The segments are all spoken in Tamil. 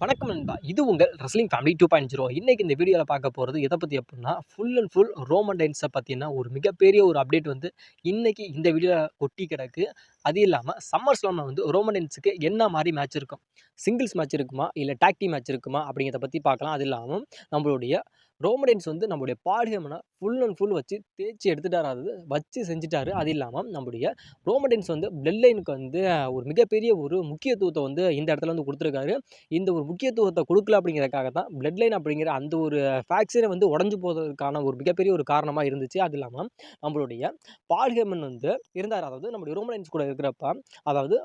வணக்கம் நண்பா. இது உங்கள் ரெஸ்லிங் ஃபேமிலி 2.0. இன்னைக்கு இந்த வீடியோல பார்க்க போறது எத பத்தி அப்டின்னா, ஃபுல் அண்ட் ஃபுல் ரோமன் ரெயின்ஸ பத்தின ஒரு மிகப்பெரிய ஒரு அப்டேட் வந்து இன்னைக்கு இந்த வீடியோல கொட்டி கிடக்கு. அது இல்லாம சம்மர் ஸ்லாம்ல வந்து ரோமன் ரெயின்ஸுக்கு என்ன மாரி மேட்ச் இருக்கும்? சிங்கிள்ஸ் மேட்ச் இருக்குமா? இல்ல டாக் டீம் மேட்ச் இருக்குமா? அப்படிங்கிறத பத்தி பார்க்கலாம். அது இல்லாம நம்மளுடைய ரோமன் ரெயின்ஸ் வந்து நம்முடைய பாட் ஹேமன ஃபுல் அண்ட் ஃபுல் வச்சு தேய்ச்சு எடுத்துட்டாரு. அதாவது வச்சு செஞ்சுட்டாரு. அது இல்லாம நம்முடைய ரோமன் ரெயின்ஸ் வந்து பிளட் லைனுக்கு வந்து ஒரு மிகப்பெரிய ஒரு முக்கியத்துவத்த வந்து இந்த இடத்துல வந்து குடுத்துருக்காரு. இந்த ஒரு முக்கியத்துவத்த குடுக்கல அப்படிங்கிறதுக்காக தான் பிளட் லைன் அப்படிங்கிற அந்த ஒரு ஃபேக்ஷனே வந்து உடைஞ்சு போவதற்கான ஒரு மிகப்பெரிய ஒரு காரணமா இருந்துச்சு. அது இல்லாம நம்மளுடைய பால் ஹேமன் வந்து இருந்தாரு. அதாவது நம்முடைய ரோமன் ரெயின்ஸ் கூட இருக்கிறப்ப, அதாவது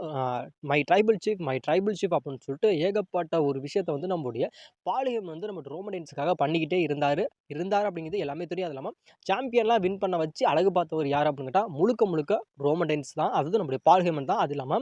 மை ட்ரைபல் சீஃப் அப்படின்னு சொல்லிட்டு ஏகப்பட்ட ஒரு விஷயத்த வந்து நம்முடைய பால் ஹேமன் வந்து நம்ம ரோமன் ரெயின்ஸ்க்காக பண்ணிக்கிட்டே இருந்தாரு அப்படிங்கிறது எல்லாமே தெரியும். அது இல்லாம சாம்பியன்லாம் வின் பண்ண வச்சு அழகு பார்த்தவர் யார் அப்படின்னு கேட்டா, முழுக்க முழுக்க ரோமன் ரெயின்ஸ் தான். அதாவது நம்முடைய பால் ஹேமன் தான். அது இல்லாம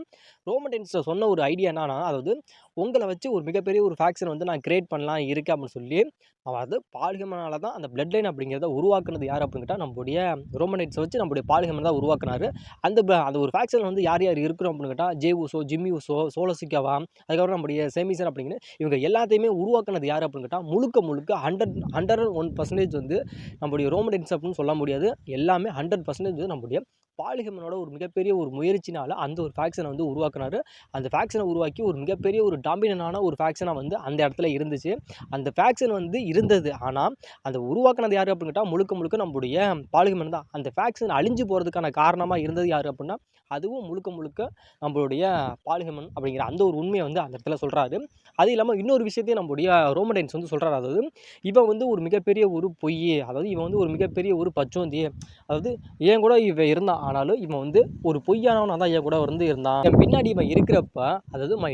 ரோமன் ரெயின்ஸ் சொன்ன ஒரு ஐடியா என்னன்னா, அதாவது உங்கள வச்சு ஒரு மிகப்பெரிய ஒரு ஃபேக்ஷன் வந்து நான் கிரியேட் பண்ணலாம் இருக்கேன் அப்படின்னு சொல்லி, அதாவது பால் ஹேமனால தான் அந்த பிளட் லைன் அப்படிங்கிறத உருவாக்குனது யார் அப்படின்னு கேட்டா, நம்முடைய ரோமன் ரெயின்ஸ வச்சு நம்முடைய பால் ஹேமன் தான் உருவாக்குனாரு. அந்த ஒரு ஃபேக்ஷன்ல வந்து யார் யார் இருக்கிறோம் அப்படின்னு கேட்டா, Jey Uso, Jimmy Uso, Solo Sikoa, அதுக்கப்புறம் நம்முடைய சேமிசன் அப்படின்னு இவங்க எல்லாத்தையுமே உருவாக்குனது யார் அப்படின்னு கேட்டா, முழுக்க முழுக்க 101% வந்து நம்முடைய ரோமன் ரெயின்ஸ் அப்படின்னு சொல்ல முடியாது. எல்லாமே 100% வந்து நம்முடைய பால் ஹேமனோட ஒரு மிகப்பெரிய ஒரு முயற்சினால அந்த ஒரு ஃபேக்ஷனை வந்து உருவாக்குனாரு. அந்த ஃபேக்ஷனை உருவாக்கி ஒரு மிகப்பெரிய ஒரு டாமினன்டான ஒரு ஃபேக்ஷனா வந்து அந்த இடத்துல இருந்துச்சு. அந்த ஃபேக்ஷன் வந்து இருந்தது. ஆனா, அந்த உருவாக்குனது யாரு அப்படின்னு கேட்டா, முழுக்க முழுக்க நம்முடைய பால் ஹேமன் தான். அந்த ஃபேக்ஷன் அழிஞ்சு போறதுக்கான காரணமா இருந்தது யாரு அப்படின்னா, அதுவும் முழுக்க முழுக்க நம்மளுடைய பால் ஹேமன் அப்படிங்கிற அந்த ஒரு உண்மைய வந்து அந்த இடத்துல சொல்றாரு. அது இல்லாம இன்னொரு விஷயத்தையும் நம்முடைய ரோமன் ரெயின்ஸ் வந்து சொல்றாரு. அதாவது இவன் வந்து ஒரு மிகப்பெரிய ஒரு பொய்யி. அதாவது இவன் வந்து ஒரு மிகப்பெரிய ஒரு பச்சோந்தி. அதாவது என் கூட இவன் இருந்தான். ஆனாலும் இவன் வந்து ஒரு பொய்யானவனா தான் என் கூட வந்து இருந்தான். என் பின்னாடி இவன் இருக்கிறப்ப, அதாவது மை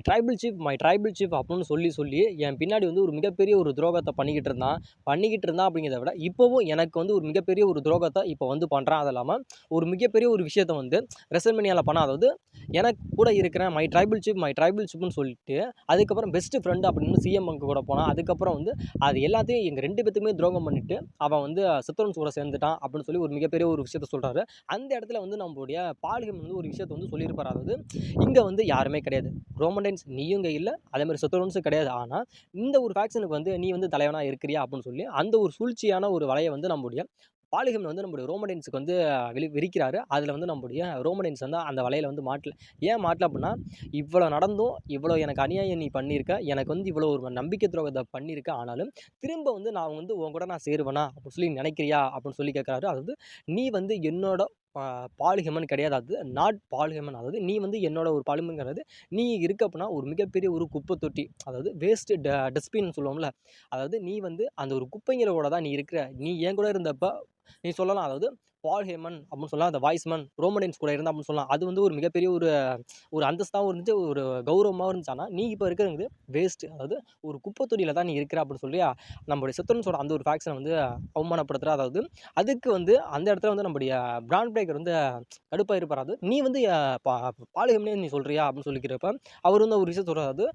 ட்ரைபல் சீஃப் அப்படின்னு சொல்லி என் பின்னாடி வந்து ஒரு மிகப்பெரிய ஒரு துரோகத்த பண்ணிக்கிட்டு இருந்தான் அப்படிங்கிறத விட, இப்பவும் எனக்கு வந்து ஒரு மிகப்பெரிய ஒரு துரோகத்த இப்போ வந்து பண்றான். அது இல்லாம ஒரு மிகப்பெரிய ஒரு விஷயத்த வந்து ரெசல்மேனியால பண்ணான். அதாவது எனக்கு கூட இருக்கிற மை ட்ரைபல் சீஃப்னு சொல்லிட்டு, அதுக்கப்புறம் பெஸ்ட் ஃப்ரெண்ட் அப்படின்னு சிஎம் பங்க் கூட போனான். அதுக்கப்புறம் வந்து அது எல்லாத்தையும் எங்க 2 பேத்துக்குமே துரோகம் பண்ணிட்டு, அவன் வந்து சித்தரன்ஸ் கூட சேர்ந்துட்டான் அப்படின்னு சொல்லி ஒரு மிகப்பெரிய ஒரு விஷயத்த சொல்றாரு. அந்த இடத்துல வந்து நம்மளுடைய பால் ஹேமன் வந்து ஒரு விஷயத்த வந்து சொல்லியிருப்பாரு. அதாவது இங்க வந்து யாருமே கிடையாது. ரோமன் ரெயின்ஸ் நீயும் இங்க இல்ல. அதே மாதிரி சித்தரன்ஸும் கிடையாது. ஆனா இந்த ஒரு ஃபேக்ஷனுக்கு வந்து நீ வந்து தலைவனா இருக்கிறியா அப்படின்னு சொல்லி அந்த ஒரு சூழ்ச்சியான ஒரு வலைய வந்து நம்முடைய பால் ஹேமன் வந்து நம்முடைய ரோமன் ரெயின்ஸ்க்கு வந்து விரிக்கிறாரு. அதுல வந்து நம்முடைய ரோமன் ரெயின்ஸ் வந்து அந்த வலையில வந்து மாட்டல. ஏன் மாட்டல அப்படின்னா, இவ்வளோ நடந்தும் இவ்வளோ எனக்கு அநியாயம் நீ பண்ணியிருக்க. எனக்கு வந்து இவ்வளோ ஒரு நம்பிக்கை துரோகத்த பண்ணியிருக்க. ஆனாலும் திரும்ப வந்து நான் வந்து உன் கூட நான் சேருவேனா அப்படின்னு சொல்லி நினைக்கிறியா அப்படின்னு சொல்லி கேட்குறாரு. அதாவது நீ வந்து என்னோட பா பால் ஹேமன் கிடையாது. அது நாட் பால் ஹேமன். அதாவது நீ வந்து என்னோட ஒரு பால் ஹேமன் கிடையாது. நீ இருக்க அப்படின்னா ஒரு மிகப்பெரிய ஒரு குப்பை தொட்டி. அதாவது வேஸ்ட் டஸ்ட்பின் சொல்லுவோம்ல. அதாவது நீ வந்து அந்த ஒரு குப்பைங்களோட தான் நீ இருக்கிற. நீ என் கூட இருந்தப்ப நீ சொல்லலாம். அதாவது பால் ஹேமன் அப்படின்னு சொல்லலாம். அந்த வாய்ஸ்மேன் ரோமன் ரெயின்ஸ் கூட இருந்தா அப்படின்னு சொல்லலாம். அது வந்து ஒரு மிகப்பெரிய ஒரு அந்தஸ்தாவும் இருந்துச்சு. ஒரு கௌரவமாவும் இருந்துச்சு. ஆனா நீ இப்போ இருக்கிறது வேஸ்ட். அதாவது ஒரு குப்பை தொட்டியில தான் நீ இருக்கிற அப்படின்னு சொல்லி நம்முடைய சித்தரன்ஸோட அந்த ஒரு ஃபேக்ஷனை வந்து அவமானப்படுத்துறா. அதாவது அதுக்கு வந்து அந்த இடத்துல வந்து நம்முடைய பிராண்ட் பிரேக்கர் வந்து கடுப்பா இருப்பார். அது நீ வந்து பால் ஹேமனே நீ சொல்றியா அப்படின்னு சொல்லிக்கிறப்ப அவர் வந்து ஒரு விஷயம் சொல்றாரு. அதாவது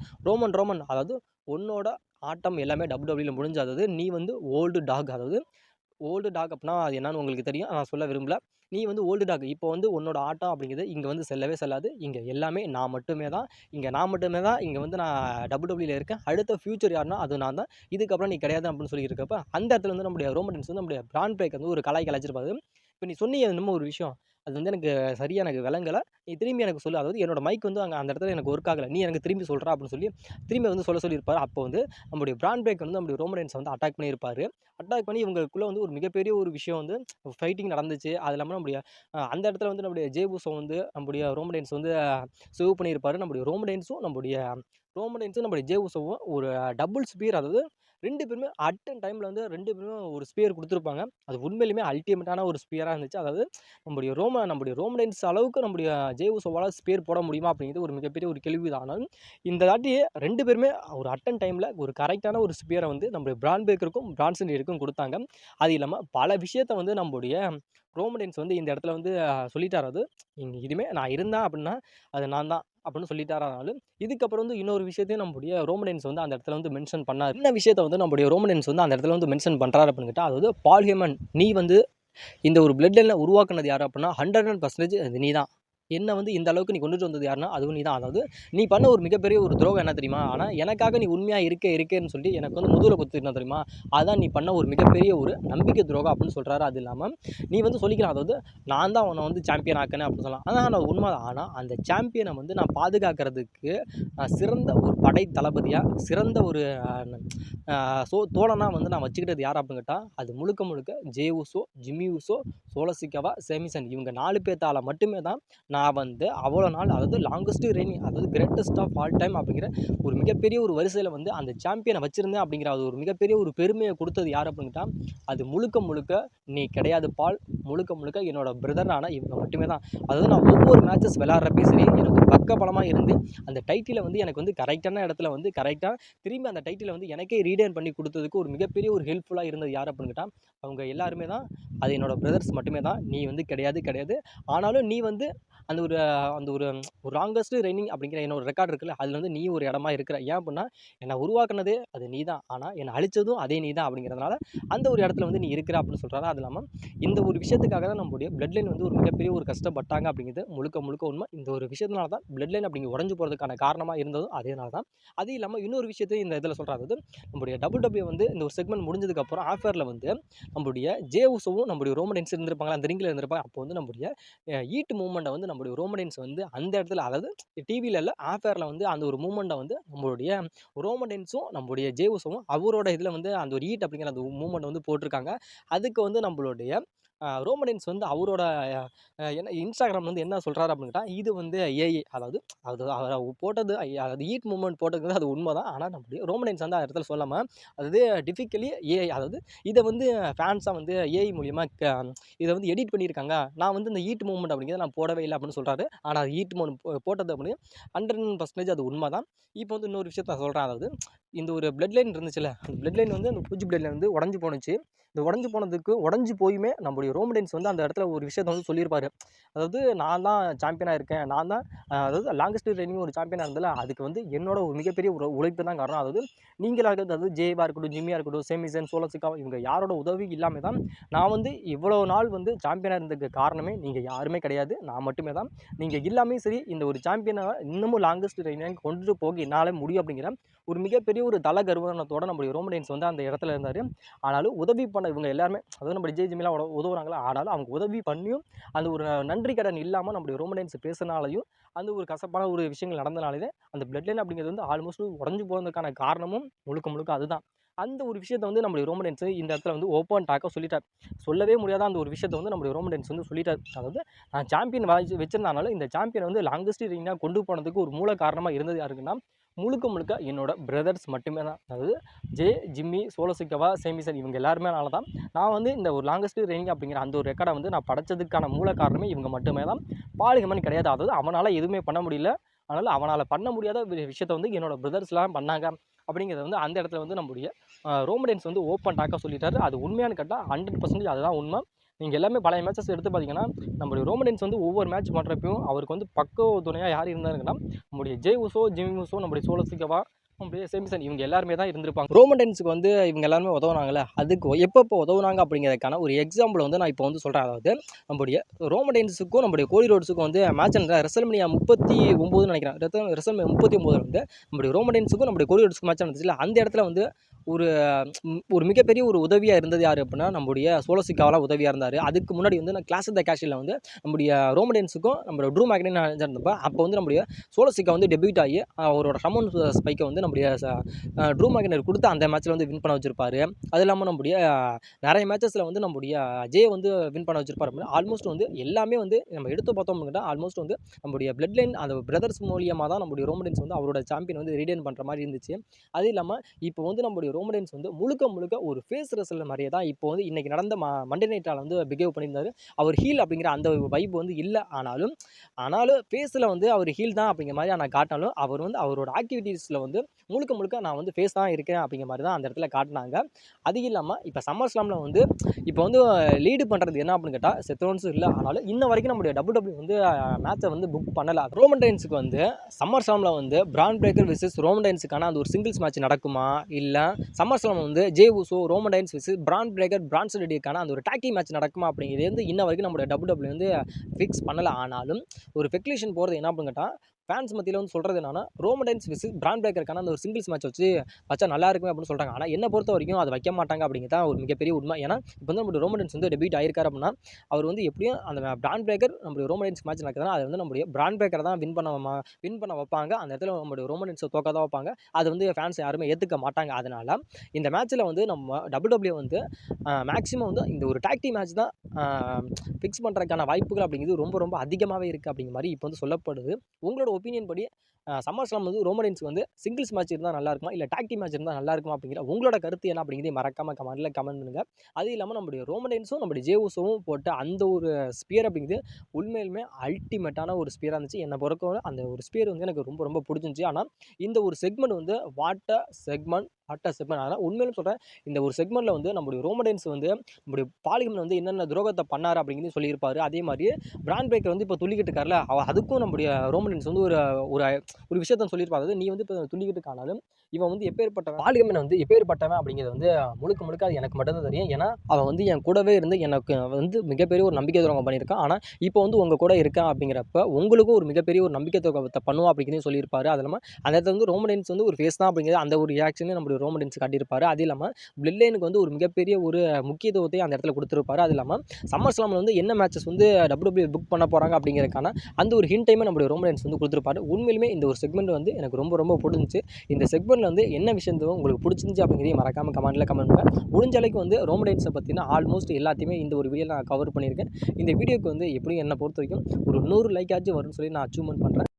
ரோமன் அதாவது உன்னோட ஆட்டம் எல்லாமே WWE முடிஞ்சு, அதாவது நீ வந்து ஓல்டு டாக். அதாவது ஓல்டு டாக் அப்படின்னா அது என்னன்னு உங்களுக்கு தெரியும். நான் சொல்ல விரும்பல. நீ வந்து ஓல்டு டாக். இப்போ வந்து உன்னோட ஆட்டம் அப்படிங்கிறது இங்க வந்து செல்லவே செல்லாது. இங்க எல்லாமே நான் மட்டுமே தான். இங்க வந்து நான் WWEல இருக்கேன். அடுத்த ஃபியூச்சர் யாருன்னா அது நான் தான். இதுக்கப்புறம் நீ கிடையாது அப்படின்னு சொல்லியிருக்கப்ப, அந்த இடத்துல வந்து நம்முடைய ரோமன் ரெயின்ஸ் வந்து நம்முடைய பிராண்ட் பிரேக்கர் வந்து ஒரு கலாய்ச்சிருப்பாரு. இப்போ நீ சொன்னீங்க என்னமோ ஒரு விஷயம். அது வந்து எனக்கு சரியா விளங்கல. நீ திரும்பி எனக்கு சொல்லு. அதாவது என்னோட மைக் வந்து அந்த இடத்துல எனக்கு ஒர்க் ஆகல. நீ எனக்கு திரும்பி சொல்றா அப்படின்னு சொல்லி திரும்பி வந்து சொல்லியிருப்பாரு. அப்போ வந்து நம்முடைய பிராண்ட் பிரேக்கர் வந்து நம்முடைய ரோமன் ரெயின்ஸ வந்து அட்டாக் பண்ணியிருப்பாரு. அட்டாக் பண்ணி இவங்களுக்குள்ள வந்து ஒரு மிகப்பெரிய ஒரு விஷயம் வந்து ஃபைட்டிங் நடந்துச்சு. அது இல்லாம நம்முடைய அந்த இடத்துல வந்து நம்முடைய ஜே உசோ வந்து நம்முடைய ரோமன் ரெயின்ஸ் வந்து சேவ் பண்ணியிருப்பாரு. நம்முடைய ஜே உசோவும் ஒரு டபுள் ஸ்பியர். அதாவது 2 பேருமே அட் அ டைம்ல வந்து 2 பேருமே ஒரு ஸ்பியர் குடுத்துருப்பாங்க. அது உண்மையிலுமே அல்டிமேட்டான ஒரு ஸ்பியரா இருந்துச்சு. அதாவது நம்முடைய ரோமன் ரெயின்ஸ் அளவுக்கு நம்முடைய ஜே உசோவால ஸ்பியர் போட முடியுமா அப்படிங்கிறது ஒரு மிகப்பெரிய ஒரு கேள்விதான். ஆனாலும் இந்த தாட்டி 2 பேருமே ஒரு அட் அ டைம்ல ஒரு கரெக்ட்டான ஒரு ஸ்பியரை வந்து நம்முடைய பிராண்ட் பேக்கருக்கும், பிரான்சன் ரீடுக்கும் குடுத்தாங்க. அது இல்லாம பல விஷயத்த வந்து நம்முடைய ரோமன் ரெயின்ஸ் வந்து இந்த இடத்துல வந்து சொல்லிட்டாரு. அது இனிமே நான் இருந்தேன் அப்படின்னா, அது நான் தான் அப்படின்னு சொல்லிட்டாரு. ஆனாலும் இதுக்கப்புறம் வந்து இன்னொரு விஷயத்தையும் நம்முடைய ரோமன் ரெயின்ஸ் வந்து அந்த இடத்துல வந்து மென்ஷன் பண்ணாரு. என்ன விஷயத்த வந்து நம்முடைய ரோமன் ரெயின்ஸ் வந்து அந்த இடத்துல வந்து மென்ஷன் பண்றாரு அப்படின்னு கேட்டா, அதாவது பால் ஹேமன் நீ வந்து இந்த ஒரு பிளட் லைன உருவாக்குனது யாரு அப்படின்னா 101% அது நீ தான். என்ன வந்து இந்த அளவுக்கு நீ கொண்டுட்டு வந்தது யாருன்னா, அதுவும் நீ தான். அதாவது நீ பண்ண ஒரு மிகப்பெரிய ஒரு துரோகம் என்ன தெரியுமா? ஆனா, எனக்காக நீ உண்மையா இருக்கேன்னு சொல்லி எனக்கு வந்து முதுகுல குத்திருந்த தெரியுமா? அதான் நீ பண்ண ஒரு மிகப்பெரிய ஒரு நம்பிக்கை துரோகம் அப்படின்னு சொல்றாரு. அது இல்லாம நீ வந்து சொல்லிக்கலாம், அதாவது நான் தான் உன்ன வந்து சாம்பியன் ஆக்குனேன் அப்படின்னு சொல்லலாம். ஆனா உண்மதான். ஆனா அந்த சாம்பியனை வந்து நான் பாதுகாக்கிறதுக்கு சிறந்த ஒரு படை தளபதியா, சிறந்த ஒரு அ தோழனா வந்து நான் வச்சுக்கிட்டது யார் அப்படின்னு கேட்டா, அது முழுக்க முழுக்க Jey Uso, Jimmy Uso, Solo Sikoa, Sami Zayn இவங்க 4 பேத்தால மட்டுமே தான் நான் வந்து அவ்வளோ நாள், அதாவது லாங்கஸ்ட் ரெய்னிங், அதாவது கிரேட்டஸ்ட் ஆஃப் ஆல் டைம் அப்படிங்கிற ஒரு மிகப்பெரிய ஒரு வரிசையில் வந்து அந்த சாம்பியனை வச்சிருந்தேன் அப்படிங்கிற அது ஒரு மிகப்பெரிய ஒரு பெருமையை கொடுத்தது யார் அப்படின்ட்டா, அது முழுக்க முழுக்க நீ கிடையாது பால். முழுக்க முழுக்க என்னோட பிரதரான இவங்க மட்டுமே தான். அதாவது நான் ஒவ்வொரு மேட்சஸ் விளையாடுறப்பே சரி, எனக்கு ஒரு பக்க பலமாக இருந்து அந்த டைட்டிலை வந்து எனக்கு வந்து கரெக்டான இடத்துல வந்து கரெக்டாக திரும்பி அந்த டைட்டிலை வந்து எனக்கே ரீடைன் பண்ணி கொடுத்ததுக்கு ஒரு மிகப்பெரிய ஒரு ஹெல்ப்ஃபுல்லாக இருந்தது யார் அப்படின்னு கேட்டால், அவங்க எல்லாருமே தான். அது என்னோட பிரதர்ஸ் மட்டுமே தான். நீ வந்து கிடையாது. ஆனாலும் நீ வந்து அந்த ஒரு அந்த ஒரு ஒரு லாங்கஸ்ட் ரெய்னிங் அப்படிங்கிற என்னோட ரெக்கார்ட் இருக்குல்ல, அதில் வந்து நீ ஒரு இடமா இருக்கிற. ஏன் அப்படின்னா, என்னை உருவாக்குனதே அது நீ தான். ஆனால் என்னை அழிச்சதும் அதே நீ தான் அப்படிங்கிறதுனால அந்த ஒரு இடத்துல வந்து நீ இருக்கிற அப்படின்னு சொல்கிறாரு. அது இல்லாமல் இந்த ஒரு விஷயத்துக்காக தான் நம்மளுடைய பிளட் லைன் வந்து ஒரு மிகப்பெரிய ஒரு கஷ்டப்பட்டாங்க அப்படிங்கிறது முழுக்க முழுக்க உண்மை. இந்த ஒரு விஷயத்தினால தான் பிளட் லைன் அப்படிங்க உடஞ்சு போகிறதுக்கான காரணமாக இருந்ததும் அதேனால தான். அது இல்லாமல் இன்னொரு விஷயத்தையும் இந்த இதில் சொல்கிறாரு. அதாவது நம்முடைய WWE வந்து இந்த ஒரு செக்மெண்ட் முடிஞ்சதுக்கப்புறம் ஆஃபரில் வந்து நம்மளுடைய ஜே உசோவும் நம்மளுடைய ரோமன் ரெயின்ஸ் இருந்திருப்பாங்களா, அந்த ரிங்கில் இருந்திருப்பாங்க. அப்போ வந்து நம்மளுடைய ஈட் மூவ்மெண்ட்டை வந்து நம்மளுடைய ரோமன் ரெயின்ஸ் வந்து அந்த இடத்துல, அதாவது டிவியில் இல்லை ஆஃபேரில் வந்து அந்த ஒரு மூவ்மெண்ட்டை வந்து நம்மளுடைய ரோமன் ரெயின்ஸும் நம்மளுடைய ஜே உசோவும் அவரோட இதில் வந்து அந்த ஒரு ஈட் அப்படிங்கிற அந்த மூவ்மெண்ட் வந்து போட்டிருக்காங்க. அதுக்கு வந்து நம்மளுடைய ரோமன் ரெயின்ஸ் வந்து அவரோட என்ன இன்ஸ்டாகிராம் வந்து என்ன சொல்கிறாரு அப்படின்னு கேட்டால், இது வந்து ஏஐ, அதாவது அது அவர் போட்டது அதாவது ஈட் மூவ்மெண்ட் போட்டது அது உண்மை தான். ஆனால் நம்மளுடைய ரோமன் ரெயின்ஸ் வந்து அந்த இடத்துல சொல்லாமல், அதாவது டிஃபிக்கலி ஏஐ, அதாவது இதை வந்து ஃபேன்ஸாக வந்து ஏஐ மூலியமாக இதை வந்து எடிட் பண்ணியிருக்காங்க. நான் வந்து இந்த ஈட் மூவ்மெண்ட் அப்படிங்கிறத நான் போடவே இல்லை அப்படின்னு சொல்கிறாரு. ஆனால் ஈட் மூவ்மெண்ட் போட்டது அப்படின்னு 100% அது உண்மை தான். இப்போ வந்து இன்னொரு விஷயத்த நான் சொல்கிறேன். அதாவது இந்த ஒரு பிளட் லைன் இருந்துச்சுல்ல, அந்த பிளட் லைன் வந்து அந்த பூஜ்ஜி பிளட் லைன் வந்து உடஞ்சி போணுச்சு. இந்த உடஞ்சி போனதுக்கு உடஞ்சி போயுமே நம்மளுடைய ரோமன் ரெயின்ஸ் வந்து அந்த இடத்துல ஒரு விஷயத்த வந்து சொல்லியிருப்பாரு. அதாவது நான் தான் சாம்பியனாக இருக்கேன், நான் தான் அதாவது லாங்கஸ்ட் ரெய்னிங் ஒரு சாம்பியனாக இருந்ததில்ல, அதுக்கு வந்து என்னோட ஒரு மிகப்பெரிய ஒரு உழைப்பு தான் காரணம். அதாவது நீங்களாக இருக்கட்டும், அதாவது ஜேவா இருக்கட்டும், ஜிம்மியாக இருக்கட்டும், சேமி சன், சோலோ சிக்காவா இவங்க யாரோட உதவி இல்லாமல் தான் நான் வந்து இவ்வளோ நாள் வந்து சாம்பியனாக இருந்ததுக்கு காரணமே நீங்கள் யாருமே கிடையாது, நான் மட்டுமே தான். நீங்கள் எல்லாமே சரி, இந்த ஒரு சாம்பியனை இன்னமும் லாங்கஸ்ட் ரெய்னிங் கொண்டு போக என்னால் முடியும் அப்படிங்கிற ஒரு மிகப்பெரிய ஒரு தல கர்வனத்தோட நம்மளுடைய ரோமன் ரெயின்ஸ் வந்து அந்த இடத்துல இருந்தார். ஆனாலும் உதவி பண்ண இவங்க எல்லாருமே, அதாவது நம்ம ஜேஜிமிலாம் உதவுறாங்களா, ஆனாலும் அவங்க உதவி பண்ணியும் அந்த ஒரு நன்றி கடன் இல்லாமல் நம்மளுடைய ரோமன் ரெயின்ஸ் பேசுனாலையும் அந்த ஒரு கசப்பான ஒரு விஷயங்கள் நடந்தனாலே அந்த பிளட் லைன் அப்படிங்கிறது வந்து ஆல்மோஸ்ட் உடஞ்சு போனதுக்கான காரணமும் முழுக்க முழுக்க அதுதான். அந்த ஒரு விஷயத்தை வந்து நம்மளுடைய ரோமன் ரெயின்ஸ் இந்த இடத்துல வந்து ஓப்பன் டாக்காக சொல்லிட்டார். சொல்லவே முடியாத அந்த ஒரு விஷயத்தை வந்து நம்மளுடைய ரோமன் ரெயின்ஸ் வந்து சொல்லிட்டார். அதாவது நான் சாம்பியன் வச்சிருந்தாலும் இந்த சாம்பியன் வந்து லாங்கஸ்ட் ரெயினாக கொண்டு போனதுக்கு ஒரு மூல காரணமாக இருந்தது யாருக்குன்னா, முழுக்க முழுக்க என்னோட பிரதர்ஸ் மட்டுமே தான். அதாவது J, Jimmy, solo Sikoa, Sami Zayn இவங்க எல்லாருமேனால தான் நான் வந்து இந்த ஒரு லாங்கஸ்ட் ரெய்னிங் அப்படிங்கிற அந்த ஒரு ரெக்கார்டை வந்து நான் படைச்சதுக்கான மூல காரணமே இவங்க மட்டுமே தான். பாலிகமன் கிடையாது. அதாவது அவனால் எதுவுமே பண்ண முடியல. அதனால் அவனால் பண்ண முடியாத விஷயத்தை வந்து என்னோட பிரதர்ஸ்லாம் பண்ணாங்க அப்படிங்கிறத வந்து அந்த இடத்துல வந்து நம்முடைய ரோமன் ரெயின்ஸ் வந்து ஓப்பன் டாக்காக சொல்லிட்டாரு. அது உண்மையானு கேட்டால் 100% அதுதான் உண்மை. நீங்கள் எல்லாமே பழைய மேட்சஸ் எடுத்து பார்த்தீங்கன்னா, நம்மளுடைய ரோமன் ரெயின்ஸ் வந்து ஒவ்வொரு மேட்ச் பண்ணுறப்பையும் அவருக்கு வந்து பக்க துணையாக யார் இருந்தாருங்கன்னா, நம்முடைய ஜே உசோ, ஜிம்மி உசோ, நம்முடைய சோலோ சிக்கோவா, நம்முடைய சேமி சன் இவங்க எல்லாருமே தான் இருந்திருப்பாங்க. ரோமன் ரெயின்ஸுக்கு வந்து இவங்க எல்லாருமே உதவுனாங்கல்ல, அதுக்கு எப்பப்போ உதவுனாங்க அப்படிங்கிறதுக்கான ஒரு எக்ஸாம்பிள் வந்து நான் இப்போ வந்து சொல்கிறேன். அதாவது நம்முடைய ரோமன் ரெயின்ஸுக்கும் நம்முடைய கோடி ரோட்ஸுக்கும் வந்து மேட்ச் ரெசல்மனியா 39 நினைக்கிறேன். ரெசல்மனியா 39 வந்து நம்முடைய ரோமன் ரெயின்ஸுக்கும் நம்முடைய கோடி ரோட்ஸுக்கும் மேட்ச் நடந்துச்சுல, அந்த இடத்துல வந்து ஒரு ஒரு மிகப்பெரிய ஒரு உதவியாக இருந்தது யார் அப்படின்னா, நம்முடைய சோலோ சிக்காவெலாம் உதவியாக இருந்தார். அதுக்கு முன்னாடி வந்து நான் கிளாஸ் ஆஃப் த கேஷில் வந்து நம்முடைய ரோமன் ரெயின்ஸுக்கும் நம்மளோட ட்ரூ மேக்னன் இருந்தப்போ, அப்போ வந்து நம்முடைய சோலோ சிக்கா வந்து டெபியூட் ஆகி அவரோட ரமோன் ஸ்பைக்கை வந்து நம்முடைய ட்ரூ மேக்னர் கொடுத்து அந்த மேட்ச்சில் வந்து வின் பண்ண வச்சிருப்பாரு. அது இல்லாமல் நம்முடைய நிறைய மேட்சஸில் வந்து நம்முடைய ஜே வந்து வின் பண்ண வச்சிருப்பாரு. ஆல்மோஸ்ட் வந்து எல்லாமே வந்து நம்ம எடுத்து பார்த்தோம் அப்படின்னா, ஆல்மோஸ்ட் வந்து நம்முடைய பிளட் லைன் அந்த பிரதர்ஸ் மூலியமாக தான் நம்முடைய ரோமன் ரெயின்ஸ் வந்து அவரோட சாம்பியன் வந்து ரீடைன் பண்ணுற மாதிரி இருந்துச்சு. அது இல்லாமல் இப்போ வந்து நம்முடைய ரோமன் ரெயின்ஸ் வந்து முழுக்க முழுக்க ஒரு ஃபேஸ் ரெஸ்லர் மாதிரியே தான் இப்போ வந்து இன்றைக்கி நடந்த மண்டே நைட்டால் வந்து பிஹேவ் பண்ணியிருந்தாரு. அவர் ஹீல் அப்படிங்கிற அந்த வைப் வந்து இல்லை. ஆனாலும் ஃபேஸில் வந்து அவர் ஹீல் தான் அப்படிங்கிற மாதிரி நான் காட்டினாலும், அவர் வந்து அவரோட ஆக்டிவிட்டீஸில் வந்து முழுக்க நான் வந்து ஃபேஸ் தான் இருக்கேன் அப்படிங்கிற மாதிரி தான் அந்த இடத்துல காட்டினாங்க. அது இல்லாமல் இப்போ சம்மர் ஸ்லாமில் வந்து இப்போ வந்து லீடு பண்ணுறது என்ன அப்படின்னு கேட்டால் செத்தோன்ஸும் இல்லை. ஆனாலும் இன்ன வரைக்கும் நம்முடைய WWE வந்து மேட்சை வந்து புக் பண்ணலை. ரோமன் ரெயின்ஸுக்கு வந்து சம்மர் ஸ்லாமில் வந்து பிரான் பிரேக்கர் விசஸ் ரோமன் ரெயின்ஸுக்கான அந்த ஒரு சிங்கிள்ஸ் மேட்ச் நடக்குமா, இல்லை சம்மர் ஸ்லாம் வந்து Jey Uso, Roman Reigns vs Bron Breaker, Bronson ரெடிக்கான அந்த ஒரு டாக் டீம் மேட்ச் நடக்குமா அப்படிங்கிறது வந்து இன்ன வரைக்கும் நம்மளுடைய WWE வந்து ஃபிக்ஸ் பண்ணல. ஆனாலும் ஒரு ஸ்பெகுலேஷன் போறது என்ன அப்படின்னு கேட்டா, ஃபேன்ஸ் மத்தியில வந்து சொல்றது என்னன்னா, ரோமன் ரெயின்ஸ் vs பிரான் பிரேக்கருக்கான அந்த ஒரு சிங்கிள்ஸ் மேட்ச் வச்சா நல்லா இருக்குமே அப்படின்னு சொல்றாங்க. ஆனா என்ன பொறுத்த வரைக்கும் அதை வைக்க மாட்டாங்க அப்படிங்கிறது தான் ஒரு மிகப்பெரிய உண்மை. ஏன்னா இப்போ வந்து நம்ம ரோமன் ரெயின்ஸ் வந்து டெபியூட் ஆயிருக்காரு அப்படின்னா, அவர் வந்து எப்படியும் அந்த பிரான் பிரேக்கர் நம்மளுடைய ரோமன் ரெயின்ஸ் மேட்ச் நடக்குதுன்னா அது வந்து நம்மளுடைய பிரான் பிரேக்கரை தான் வின் பண்ண வைப்பாங்க. அந்த இடத்துல நம்மளுடைய ரோமன் ரெயின்ஸை தோக்க தான் வைப்பாங்க. அது வந்து ஃபேன்ஸ் யாருமே ஏற்றுக்க மாட்டாங்க. அதனால இந்த மேட்ச்சில் வந்து நம்ம WWE வந்து மேக்ஸிமம் வந்து இந்த ஒரு டாக் டீம் மேட்ச் தான் ஃபிக்ஸ் பண்ணுறதுக்கான வாய்ப்புகள் அப்படிங்கிறது ரொம்ப ரொம்ப அதிகமாகவே இருக்குது அப்படிங்கிற மாதிரி இப்போ வந்து சொல்லப்படுது. உங்களோட ஒப்பீனியன் படி சம்மர் ஸ்லாம் வந்து ரோமன் ரெயின்ஸ் வந்து சிங்கிள்ஸ் மேட்ச் இருந்தால் நல்லா இருக்குமா, இல்லை டாக் டீம் மேட்ச் இருந்தால் நல்லா இருக்குமா அப்படிங்கிற உங்களோட கருத்து என்ன அப்படிங்கிறத மறக்காம கமெண்ட் பண்ணுங்கள். அது இல்லாமல் நம்மளுடைய ரோமன் ரெயின்ஸும் நம்மளுடைய ஜே ஊசோவும் போட்ட அந்த ஒரு ஸ்பியர் அப்படிங்கிறது உண்மையிலுமே அல்டிமேட்டான ஒரு ஸ்பியராக இருந்துச்சு. என்னை பொறுத்தவரை அந்த ஒரு ஸ்பியர் வந்து எனக்கு ரொம்ப ரொம்ப பிடிச்சிருந்துச்சி. ஆனால் இந்த ஒரு செக்மெண்ட் வந்து வாட்ட செக்மெண்ட் அதனால் உண்மையிலும் சொல்கிறேன், இந்த ஒரு செக்மெண்ட்டில் வந்து நம்மளுடைய ரோமன் ரெயின்ஸ் வந்து நம்மளுடைய பாலிகமன் வந்து என்னென்ன துரோகத்தை பண்ணார் அப்படிங்கிறது சொல்லியிருப்பாரு. அதே மாதிரி பிரான் பிரேக்கர் வந்து இப்போ துள்ளிக்கிட்டு இருக்கார்ல, அதுக்கும் நம்மளுடைய ரோமன் ரெயின்ஸ் வந்து ஒரு விஷயத்த சொல்லியிருப்பாரு. அதாவது நீ வந்து இப்போ துள்ளிக்கிட்டு இருக்கானாலும் இவன் வந்து எப்பேற்பட்டவன், பாலிகமன் வந்து எப்பேற்பட்டவன் அப்படிங்கிறது வந்து முழுக்க அது எனக்கு மட்டும்தான் தெரியும். ஏன்னா அவன் வந்து என் கூடவே இருந்து எனக்கு வந்து மிகப்பெரிய ஒரு நம்பிக்கை துரோகம் பண்ணியிருக்கான். ஆனால் இப்போ வந்து உங்கள் கூட இருக்கான் அப்படிங்கிறப்ப உங்களுக்கும் ஒரு மிகப்பெரிய ஒரு நம்பிக்கை துரோகத்தை பண்ணுவான் அப்படிங்கிறதையும் சொல்லியிருப்பாரு. அது இல்லாமல் அந்த இடத்துல வந்து ரோமன் ரெயின்ஸ் வந்து ஒரு ஃபேஸ் தான் அப்படிங்கிறது அந்த ஒரு ரியாக்ஷனே நம்மளுடைய ரோமன் ரெயின்ஸ் காட்டியிருப்பாரு. அது இல்லாமல் பிளட் லைனுக்கு வந்து ஒரு மிகப்பெரிய ஒரு முக்கியத்துவத்தையும் அந்த இடத்துல கொடுத்துருப்பாரு. அது இல்லாமல் சம்மர் ஸ்லாமில் வந்து என்ன மேட்சஸ் வந்து WWE புக் பண்ண போகிறாங்க அப்படிங்கிறதுக்கான அந்த ஒரு ஹிண்ட் டைமே நம்மளுடைய ரோமன் ரெயின்ஸ் வந்து கொடுத்துருப்பாரு. உண்மையிலுமே இந்த ஒரு செக்மெண்ட் வந்து எனக்கு ரொம்ப ரொம்ப பிடிச்சிச்சு. இந்த செக்மெண்ட்டில் வந்து என்ன விஷயம் உங்களுக்கு பிடிச்சிருந்துச்சு அப்படிங்கிறதையும் மறக்காமல் கமெண்ட் பண்ணுங்கள். முடிஞ்ச அளவுக்கு வந்து ரோமன் ரெயின்ஸை பற்றின ஆல்மோஸ்ட் எல்லாத்தையுமே இந்த ஒரு வீடியோவில் நான் கவர் பண்ணியிருக்கேன். இந்த வீடியோக்கு வந்து எப்படியும் என்னை பொறுத்த வரைக்கும் ஒரு 100 லைக் ஆச்சும் வரும்னு சொல்லி நான் அச்சீவ்மெண்ட் பண்ணுறேன்.